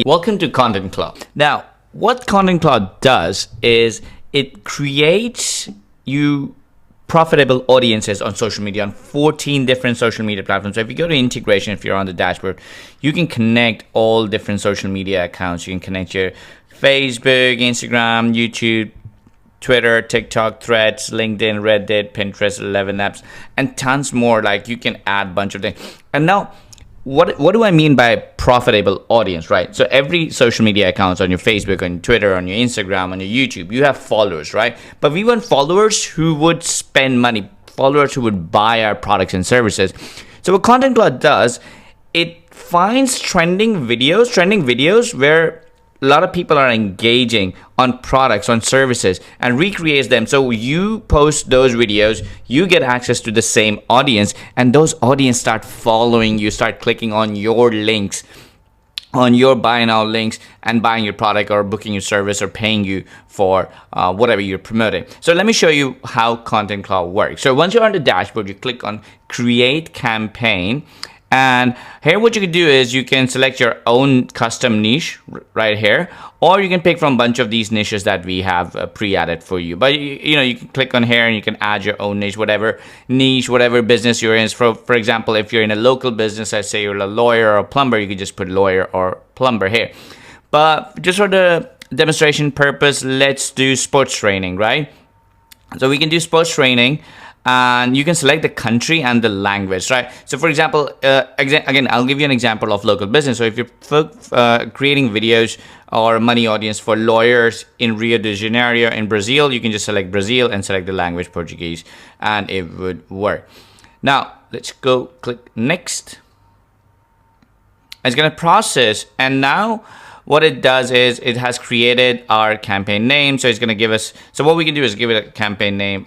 Welcome to ContentClaw. Now, what ContentClaw does is it creates you profitable audiences on social media on 14 different social media platforms. So if you go to integration, if you're on the dashboard, you can connect all different social media accounts. You can connect your Facebook, Instagram, YouTube, Twitter, TikTok, Threads, LinkedIn, Reddit, Pinterest, 11 apps, and tons more. Like you can add a bunch of things. And now, what do I mean by profitable audience, right? So every social media account on your Facebook, on your Twitter, on your Instagram, on your YouTube, you have followers, right? But we want followers who would spend money, followers who would buy our products and services. So what ContentClaw does, it finds trending videos where a lot of people are engaging on products, on services, and recreates them. So you post those videos, you get access to the same audience, and those audience start following you, start clicking on your links, on your buy now links, and buying your product or booking your service or paying you for whatever you're promoting. So let me show you how ContentClaw works. So once you're on the dashboard, you click on Create Campaign. And here what you can do is you can select your own custom niche right here, or you can pick from a bunch of these niches that we have pre-added for you. But you can click on here and you can add your own niche, whatever business you're in. For example, if you're in a local business, let's say you're a lawyer or a plumber, you could just put lawyer or plumber here. But just for the demonstration purpose, let's do sports training, right? So we can do sports training. And you can select the country and the language, right? So for example, again, I'll give you an example of local business. So if you're creating videos or money audience for lawyers in Rio de Janeiro in Brazil, you can just select Brazil and select the language Portuguese, and it would work. Now, let's go click next. It's gonna process, and now what it does is it has created our campaign name. So it's gonna give us, so what we can do is give it a campaign name,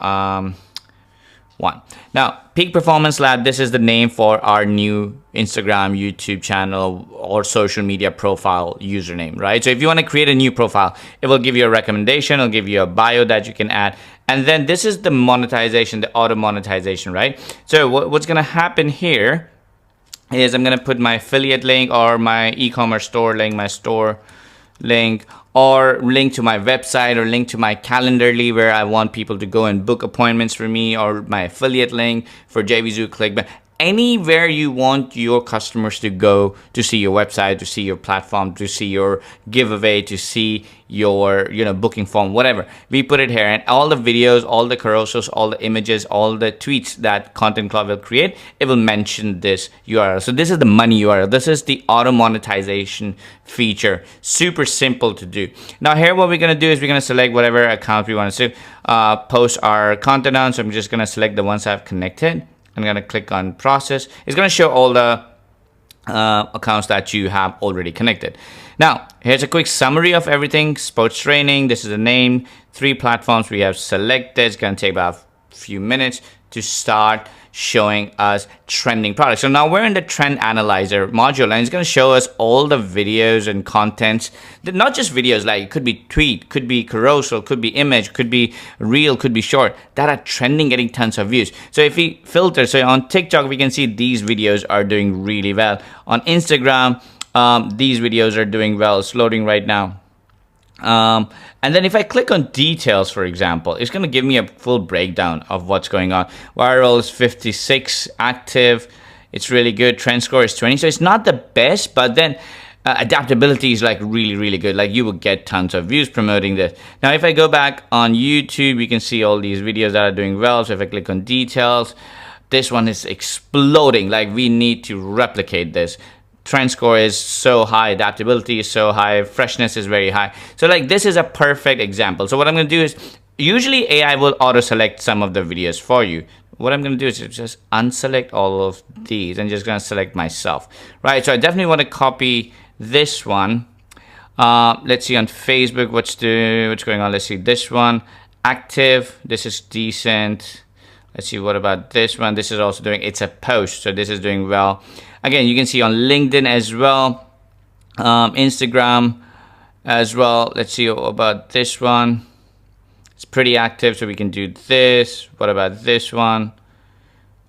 one. Now, Peak Performance Lab, this is the name for our new Instagram, YouTube channel, or social media profile username, right? So if you want to create a new profile, it will give you a recommendation, it'll give you a bio that you can add. And then this is the monetization, the auto monetization, right? So what's going to happen here is I'm going to put my affiliate link or my e-commerce store link, my store link, or link to my website, or link to my Calendly where I want people to go and book appointments for me, or my affiliate link for JVZoo ClickBank. Anywhere you want your customers to go to see your website, to see your platform, to see your giveaway, to see your booking form, whatever. We put it here, and all the videos, all the carousels, all the images, all the tweets that ContentClaw will create, it will mention this URL. So this is the money URL. This is the auto monetization feature. Super simple to do. Now here what we're going to do is we're going to select whatever account we want to post our content on. So I'm just going to select the ones I've connected. I'm going to click on process. It's going to show all the accounts that you have already connected. Now, here's a quick summary of everything. Sports training, this is the name. 3 platforms we have selected. It's going to take about a few minutes to start showing us trending products. So now we're in the trend analyzer module, and it's going to show us all the videos and contents, not just videos, like it could be tweet, could be carousel, could be image, could be reel, could be short, that are trending, getting tons of views. So if we filter, so on TikTok, we can see these videos are doing really well. On Instagram, these videos are doing well. It's loading right now. And then if I click on details, for example, it's going to give me a full breakdown of what's going on. Viral is 56, active, it's really good. Trend score is 20. So it's not the best, but then adaptability is like really good. Like you will get tons of views promoting this. Now, if I go back on YouTube, you can see all these videos that are doing well. So if I click on details, this one is exploding. Like we need to replicate this. Trend score is so high, adaptability is so high, freshness is very high. So like this is a perfect example. So what I'm going to do is, usually AI will auto select some of the videos for you. What I'm going to do is just unselect all of these and just going to select myself, right? So I definitely want to copy this one. Let's see on Facebook what's going on. Let's see this one, active. This is decent. Let's see, what about this one? This is also doing, it's a post, so this is doing well. Again, you can see on LinkedIn as well, Instagram as well. Let's see about this one. It's pretty active, so we can do this. What about this one?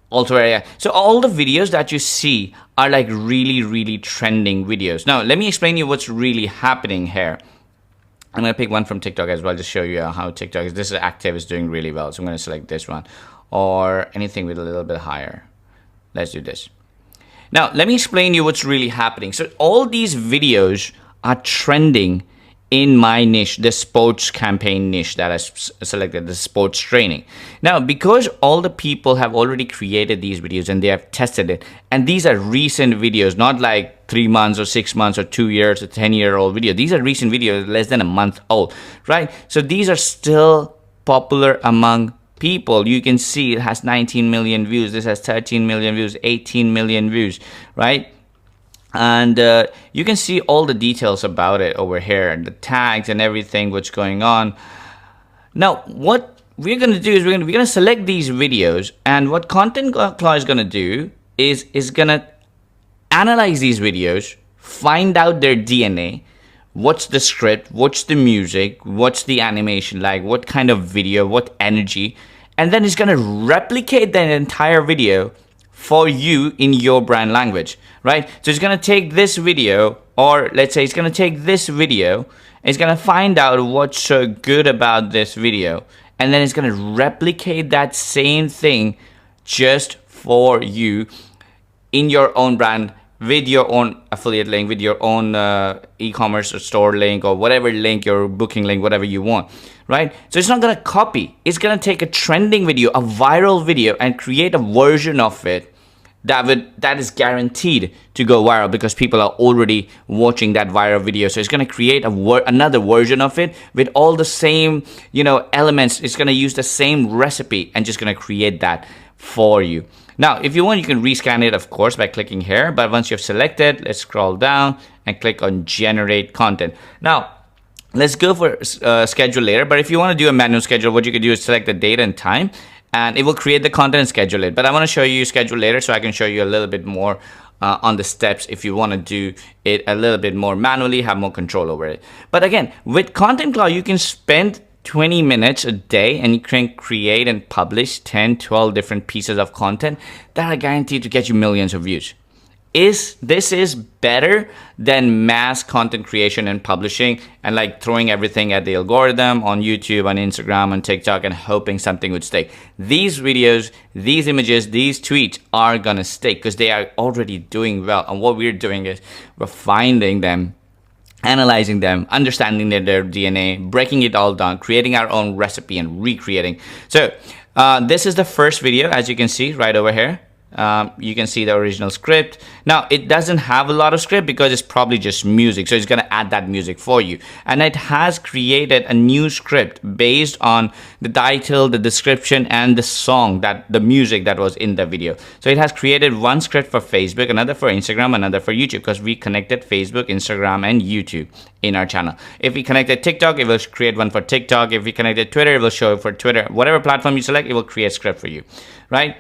also area. So all the videos that you see are like really trending videos. Now let me explain you what's really happening here. I'm gonna pick one from TikTok as well, just show you how TikTok is. This is active, is doing really well. So I'm gonna select this one, or anything with a little bit higher. Let's do this. Now let me explain you what's really happening. So all these videos are trending in my niche, the sports campaign niche that I selected, the sports training. Now, because all the people have already created these videos and they have tested it, and these are recent videos, not like 3 months or 6 months or 2 years or 10-year-old video. These are recent videos, less than a month old, right? So these are still popular among people. You can see it has 19 million views. This has 13 million views, 18 million views, right? And you can see all the details about it over here, the tags and everything, what's going on. Now, what we're going to do is we're going to select these videos, and what ContentClaw is going to do is going to analyze these videos, find out their DNA, what's the script, what's the music, what's the animation like, what kind of video, what energy, and then it's going to replicate that entire video for you in your brand language, right? So it's gonna take this video, or let's say it's gonna take this video, it's gonna find out what's so good about this video, and then it's gonna replicate that same thing just for you in your own brand, with your own affiliate link, with your own e-commerce or store link, or whatever link, your booking link, whatever you want, right? So it's not gonna copy, it's gonna take a trending video, a viral video, and create a version of it that is guaranteed to go viral, because people are already watching that viral video. So it's going to create another version of it with all the same, elements. It's going to use the same recipe and just going to create that for you. Now, if you want, you can rescan it, of course, by clicking here. But once you've selected, let's scroll down and click on generate content. Now, let's go for schedule later. But if you want to do a manual schedule, what you can do is select the date and time, and it will create the content and schedule it. But I want to show you schedule later, so I can show you a little bit more on the steps if you want to do it a little bit more manually, have more control over it. But again, with ContentClaw, you can spend 20 minutes a day and you can create and publish 10, 12 different pieces of content that are guaranteed to get you millions of views. This is better than mass content creation and publishing and like throwing everything at the algorithm on YouTube, on Instagram, on TikTok, and hoping something would stick. These videos, these images, these tweets are gonna stick because they are already doing well. And what we're doing is we're finding them, analyzing them, understanding their DNA, breaking it all down, creating our own recipe and recreating. So this is the first video, as you can see right over here. You can see the original script. Now it doesn't have a lot of script because it's probably just music, so it's going to add that music for you, and it has created a new script based on the title, the description, and the song, that the music that was in the video. So it has created one script for Facebook, another for Instagram, another for YouTube, because we connected Facebook, Instagram, and YouTube in our channel. If we connected TikTok, it will create one for TikTok. If we connected Twitter, it will show it for Twitter. Whatever platform you select, it will create a script for you, right?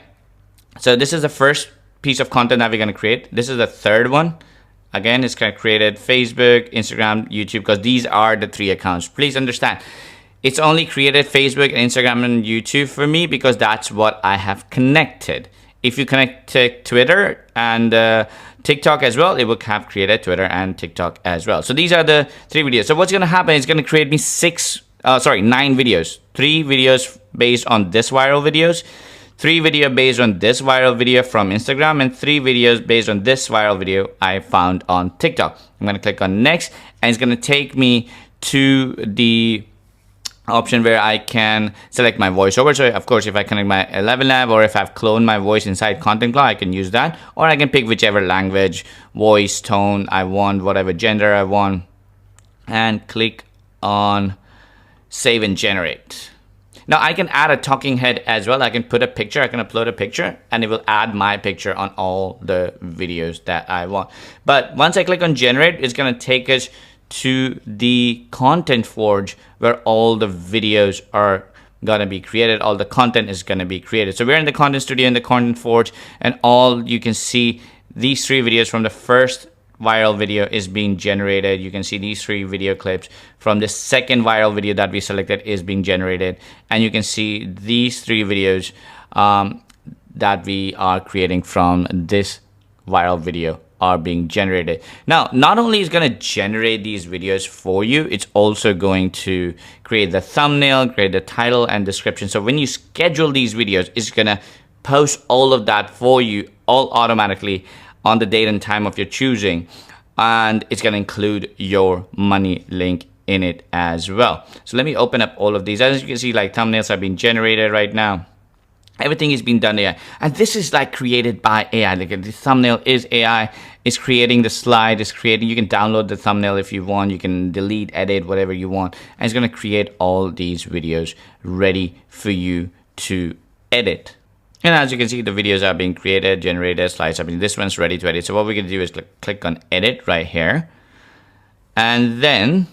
So this is the first piece of content that we're going to create. This is the third one. Again, it's going to create Facebook, Instagram, YouTube, because these are the 3 accounts. Please understand, it's only created Facebook, Instagram, and YouTube for me because that's what I have connected. If you connect to Twitter and TikTok as well, it will have created Twitter and TikTok as well. So these are the 3 videos. So what's going to happen is going to create me 9 videos. 3 videos based on this viral videos, 3 videos based on this viral video from Instagram, and 3 videos based on this viral video I found on TikTok. I'm going to click on next, and it's going to take me to the option where I can select my voiceover. So of course, if I connect my 11 lab, or if I've cloned my voice inside ContentClaw, I can use that, or I can pick whichever language, voice, tone I want, whatever gender I want, and click on save and generate. Now I can add a talking head as well. I can put a picture, I can upload a picture, and it will add my picture on all the videos that I want. But once I click on generate, it's gonna take us to the Content Forge where all the videos are gonna be created, all the content is gonna be created. So we're in the Content Studio in the Content Forge, and all you can see these 3 videos from the first viral video is being generated. You can see these 3 video clips from the second viral video that we selected is being generated, and you can see these 3 videos that we are creating from this viral video are being generated. Now, not only is going to generate these videos for you, it's also going to create the thumbnail, create the title and description. So when you schedule these videos, it's going to post all of that for you all automatically on the date and time of your choosing. And it's going to include your money link in it as well. So let me open up all of these. As you can see, like thumbnails are being generated right now. Everything is being done AI, and this is like created by AI. Like the thumbnail is AI. It's creating the slide. It's creating. You can download the thumbnail if you want. You can delete, edit, whatever you want, and it's gonna create all these videos ready for you to edit. And as you can see, the videos are being created, generated, slides are being. This one's ready to edit. So what we're gonna do is click on edit right here, and then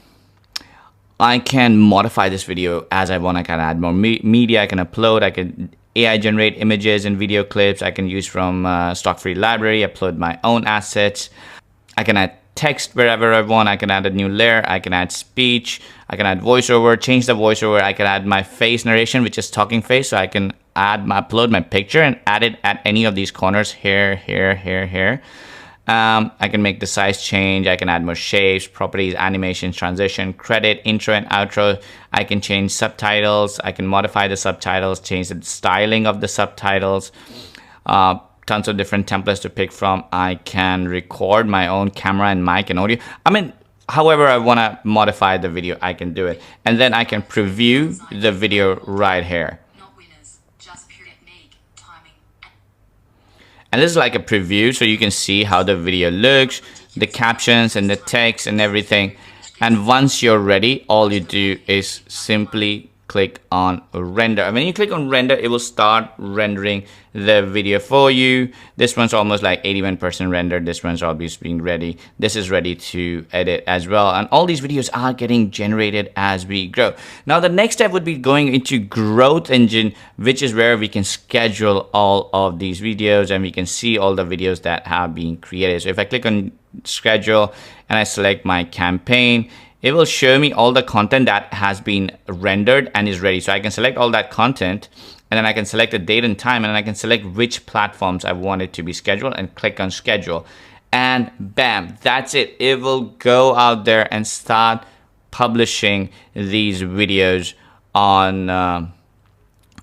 I can modify this video as I want. I can add more media. I can upload. I can AI generate images and video clips. I can use from stock free library, upload my own assets. I can add text wherever I want. I can add a new layer. I can add speech. I can add voiceover, change the voiceover. I can add my face narration, which is talking face. So I can upload my picture and add it at any of these corners here, here, here, here. I can make the size change. I can add more shapes, properties, animations, transition, credit, intro and outro. I can change subtitles. I can modify the subtitles, change the styling of the subtitles. Tons of different templates to pick from. I can record my own camera and mic and audio. I mean, however I want to modify the video, I can do it. And then I can preview the video right here. And this is like a preview, so you can see how the video looks, the captions and the text and everything. And once you're ready, all you do is simply click on render. And when you click on render, it will start rendering the video for you. This one's almost like 81% rendered. This one's obviously being ready. This is ready to edit as well. And all these videos are getting generated as we grow. Now, the next step would be going into Growth Engine, which is where we can schedule all of these videos and we can see all the videos that have been created. So if I click on schedule and I select my campaign, it will show me all the content that has been rendered and is ready. So I can select all that content and then I can select the date and time and then I can select which platforms I want it to be scheduled and click on schedule. And bam, that's it. It will go out there and start publishing these videos on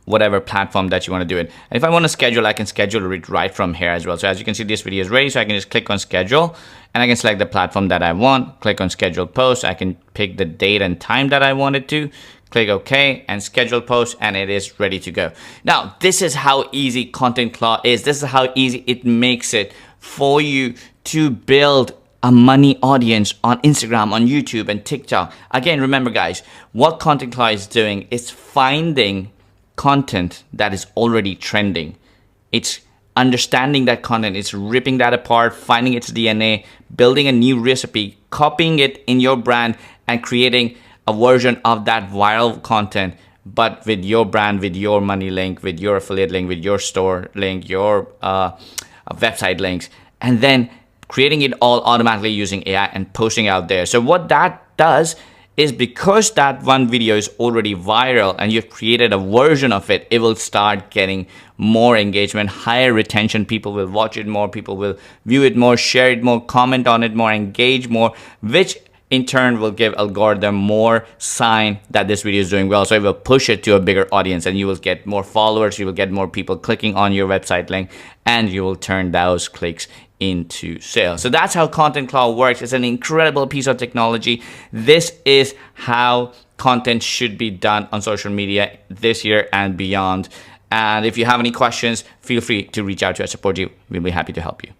whatever platform that you want to do it. And if I want to schedule, I can schedule it right from here as well. So as you can see, this video is ready. So I can just click on schedule and I can select the platform that I want, click on schedule post. I can pick the date and time that I want it to, click OK and schedule post, and it is ready to go. Now, this is how easy ContentClaw is. This is how easy it makes it for you to build a money audience on Instagram, on YouTube and TikTok. Again, remember guys, what ContentClaw is doing is finding content that is already trending. It's understanding that content, it's ripping that apart, finding its DNA, building a new recipe, copying it in your brand and creating a version of that viral content, but with your brand, with your money link, with your affiliate link, with your store link, your website links, and then creating it all automatically using AI and posting out there. So what that does is, because that one video is already viral and you've created a version of it, it will start getting more engagement, higher retention. People will watch it more, people will view it more, share it more, comment on it more, engage more, which in turn will give algorithm more sign that this video is doing well. So it will push it to a bigger audience and you will get more followers, you will get more people clicking on your website link, and you will turn those clicks into sales. So that's how ContentClaw works. It's an incredible piece of technology. This is how content should be done on social media this year and beyond. And if you have any questions, feel free to reach out to us, support you. We'll be happy to help you.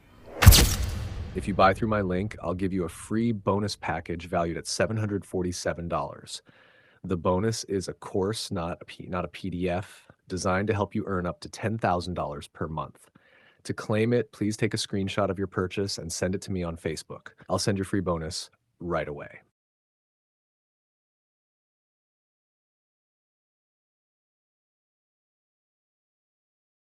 If you buy through my link, I'll give you a free bonus package valued at $747. The bonus is a course, not a PDF, designed to help you earn up to $10,000 per month. To claim it, please take a screenshot of your purchase and send it to me on Facebook. I'll send your free bonus right away.